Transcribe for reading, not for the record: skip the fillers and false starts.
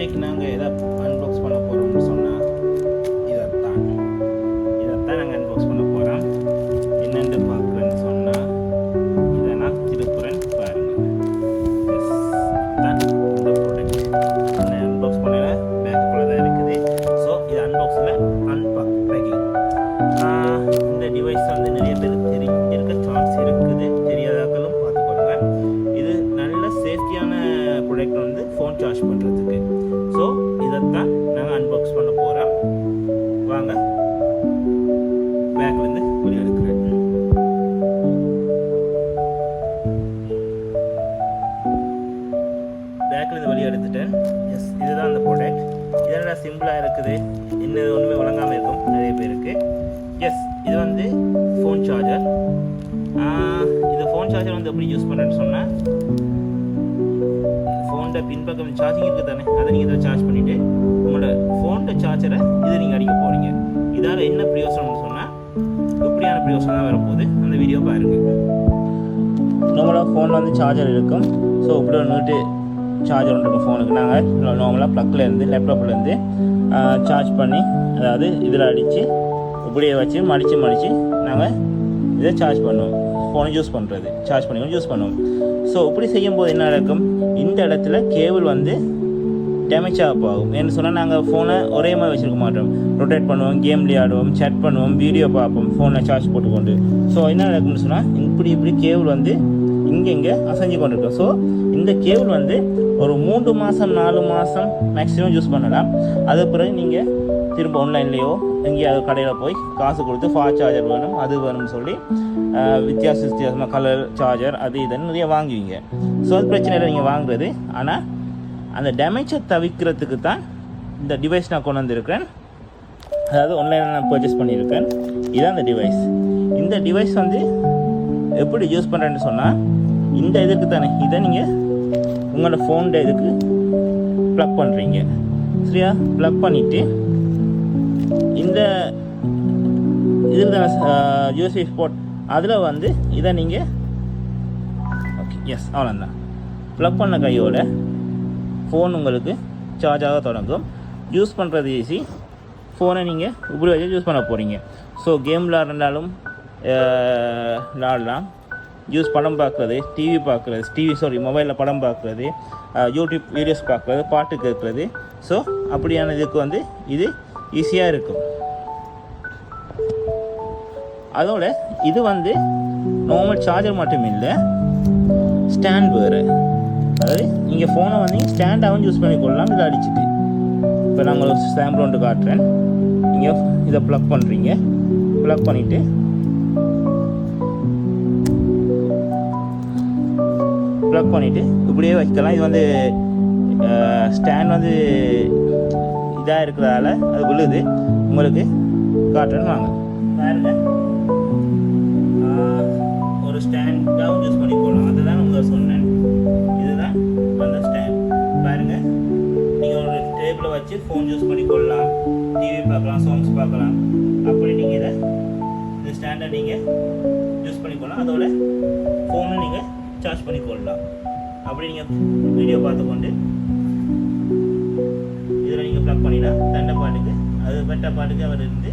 இன்றைக்கு நாங்கள் எதை அன்பாக்ஸ் பண்ண போகிறோம்னு சொன்னால் இதைத்தான் நாங்கள் அன்பாக்ஸ் பண்ண போகிறோம். என்னென்று பார்க்குறேன்னு சொன்னால் இதை நான் திருப்புறேன் பாருங்கள். இதுதான் இந்த ப்ராடக்ட். இந்த அன்பாக்ஸ் பண்ண பேக்குள்ளே தான் இருக்குது. ஸோ இது அன்பாக்ஸில் பேக்கிங். இந்த டிவைஸ் வந்து நிறைய பேர் தெரிஞ்சிருக்க சான்ஸ் இருக்குது, தெரியாதாக்களும் பார்த்துக்கொள்ளுங்க. இது நல்ல சேஃப்டியான ப்ராடக்ட் வந்து ஃபோன் சார்ஜ் பண்ணுறதுக்கு. ஸோ இதைத்தான் நாங்கள் அன்பாக்ஸ் பண்ண போகிறோம். வாங்க பேக்லேருந்து வெளியே எடுக்கிறேன். பேக்லேருந்து வெளியே எடுத்துட்டேன். எஸ், இதுதான் அந்த ப்ராடக்ட். இதெல்லாம் சிம்பிளாக இருக்குது, இன்னும் ஒன்றுமே வழங்காமல் இருக்கும் நிறைய பேருக்கு. எஸ், இது வந்து ஃபோன் சார்ஜர். இந்த ஃபோன் சார்ஜர் வந்து எப்படி யூஸ் பண்ணுறேன்னு சொன்னால், ஃபோனோட பின்பக்கம் சார்ஜிங் இருக்குது தானே, அதை நீங்கள் இதில் சார்ஜ் பண்ணிவிட்டு உங்களோட ஃபோனோட சார்ஜரை இதை நீங்கள் அடிக்க போகிறீங்க. இதால் என்ன பிரயோசனம்னு சொன்னால், இப்படியான பிரயோசனம் தான் வரப்போகுது. அந்த வீடியோ பாருங்கள். நார்மலாக ஃபோனில் வந்து சார்ஜர் இருக்கும். ஸோ இப்படி ஒரு நீட்டு சார்ஜர் ஒன்று இருக்கும் ஃபோனுக்கு. நாங்கள் நார்மலாக ப்ளக்லேருந்து லேப்டாப்லேருந்து சார்ஜ் பண்ணி, அதாவது இதில் அடித்து இப்படியே வச்சு மடித்து நாங்கள் இதை சார்ஜ் பண்ணுவோம். ஃபோனை யூஸ் பண்ணுறது, சார்ஜ் பண்ணி யூஸ் பண்ணுவோம். ஸோ இப்படி செய்யும்போது என்ன நடக்கும், இந்த இடத்துல கேபிள் வந்து டேமேஜ் ஆகும். ஏன்னு சொன்னால் நாங்கள் ஃபோனை ஒரே மாதிரி வச்சுருக்க மாட்டோம். ரொட்டேட் பண்ணுவோம், கேம் விளையாடுவோம், சேட் பண்ணுவோம், வீடியோ பார்ப்போம் ஃபோனில் சார்ஜ் போட்டுக்கொண்டு. ஸோ என்ன நடக்கும்னு சொன்னால், இப்படி கேபிள் வந்து இங்கே அசைஞ்சு கொண்டு இருக்கோம். ஸோ இந்த கேபிள் வந்து ஒரு 3 மாதம் 4 மாதம் மேக்ஸிமம் யூஸ் பண்ணலாம். அது பிறகு நீங்கள் திரும்ப ஆன்லைன்லேயோ எங்கேயாவது கடையில் போய் காசு கொடுத்து ஃபாஸ்ட் சார்ஜர் வேணும், அது வேணும்னு சொல்லி வித்தியாசமாக கலர் சார்ஜர் அது இதுன்னு நிறைய வாங்குவீங்க. ஸோ அது பிரச்சனை இல்லை நீங்கள் வாங்குறது. ஆனால் அந்த டேமேஜை தவிர்க்கிறதுக்கு தான் இந்த டிவைஸ் நான் கொண்டு வந்திருக்கிறேன். அதாவது ஆன்லைனில் நான் பர்ச்சேஸ் பண்ணியிருக்கேன். இதுதான் அந்த டிவைஸ். இந்த டிவைஸ் வந்து எப்படி யூஸ் பண்ணுறேன்னு சொன்னால், இந்த இதுக்கு தானே இதை நீங்கள் உங்களோட ஃபோனோட இதுக்கு ப்ளக் பண்ணுறீங்க. சரியா? ப்ளக் பண்ணிவிட்டு இந்த இதில் தான் யூஎஸ்பி போர்ட், அதில் வந்து இதை நீங்கள் ஓகே எஸ் அவ்வளோதான் ப்ளக் பண்ண கையோட ஃபோன் உங்களுக்கு சார்ஜ் ஆக தொடங்கும். யூஸ் பண்ணுறது ஈஸி. ஃபோனை நீங்கள் இப்படி வச்சு யூஸ் பண்ண போகிறீங்க. ஸோ கேம் விளாட்றனாலும் விளாடலாம். படம் பார்க்குறது, டிவி பார்க்குறது, மொபைலில் படம் பார்க்குறது, யூடியூப் வீடியோஸ் பார்க்குறது, பாட்டு கேட்குறது. ஸோ அப்படியான இதுக்கு வந்து இது ஈஸியாக இருக்கும். அதோட இது வந்து நார்மல் சார்ஜர் மட்டும் இல்லை, ஸ்டாண்ட் வேறு. அதாவது நீங்கள் ஃபோனை வந்து ஸ்டாண்டாகவும் யூஸ் பண்ணிக்கொள்ளலாம். இதை அடிச்சுட்டு இப்போ நான் உங்களுக்கு சாம்பிள் ஒன்று காட்டுறேன். நீங்கள் இதை ப்ளக் பண்ணுறீங்க. ப்ளக் பண்ணிவிட்டு இப்படியே வைக்கலாம். இது வந்து ஸ்டாண்ட் வந்து இதாக இருக்கிறதால அது விழுது. உங்களுக்கு காட்டுறேன்னு வாங்க பாருங்க. ஒரு ஸ்டாண்டாகவும் யூஸ் பண்ணி போடலாம். அதுதான் உங்களுக்கு சொன்னேன். இதுதான் அந்த ஸ்டாண்ட் பாருங்க. நீங்கள் ஒரு டேபிளில் வச்சு ஃபோன் யூஸ் பண்ணி கொள்ளலாம், டிவி பார்க்கலாம், சாங்ஸ் பார்க்கலாம். அப்படி நீங்கள் இந்த ஸ்டாண்டை நீங்கள் யூஸ் பண்ணிக்கொள்ளலாம். அதோட ஃபோனை நீங்கள் சார்ஜ் பண்ணிக்கொள்ளலாம். அப்படி நீங்கள் வீடியோ பார்த்துக்கொண்டு இதில் நீங்கள் ப்ளக் பண்ணினா தண்டை பாட்டுக்கு அது பெட்ட பாட்டுக்கு அவர் இருந்து